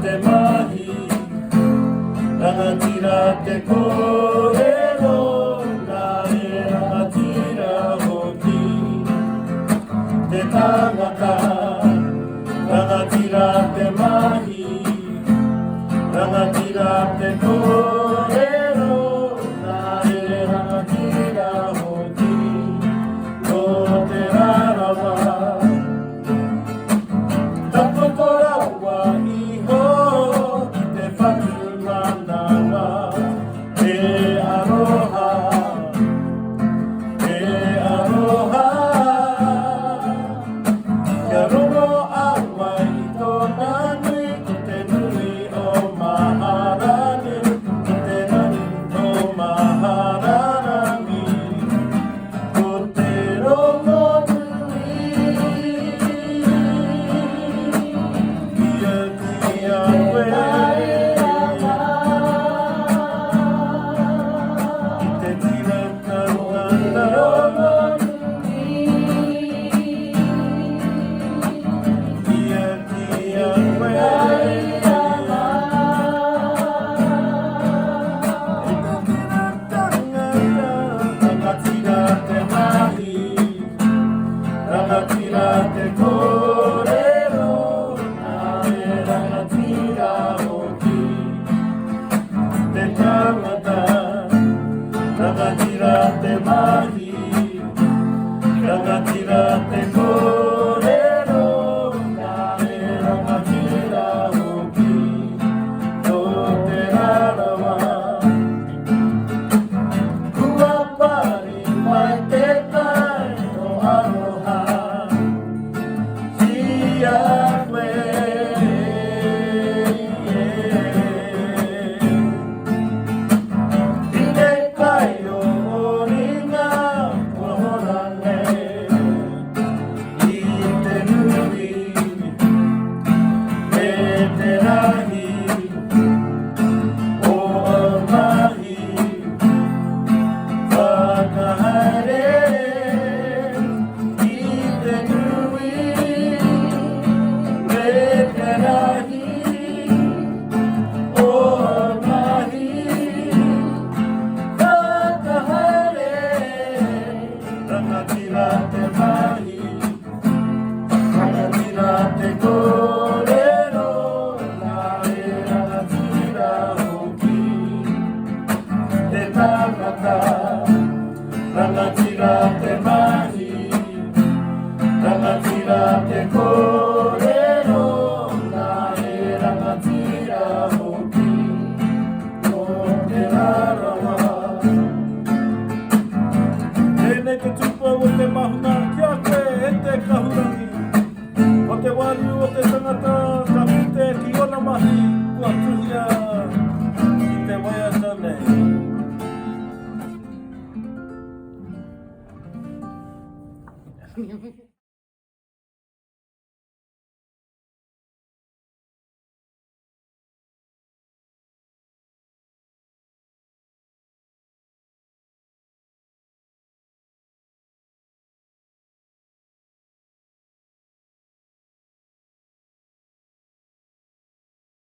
te mahi, rangatira te kōrero, nā e rangatira hoki. Te tangata, rangatira te mahi, rangatira te kōrero, nā e rangatira hoki. Ko te rarawa, rangatira te kōrero, nā e rangatira hoki. Te tangata, rangatira te mahi, rangatira te kōrero, nā e rangatira hoki. Ko te rarawa, kua pari mai te tai o aroha. Rangatira te mahi, rangatira te kōrero, nā e rangatira hoki. Te tangata, rangatira te mahi, rangatira te kōrero, nā e rangatira hoki. Ko te rarawa, tēnei te tupa o te mahuna kia koe e te kahurangi. O te waru o te tangata, ka pute ki ona mahi, kua tuhia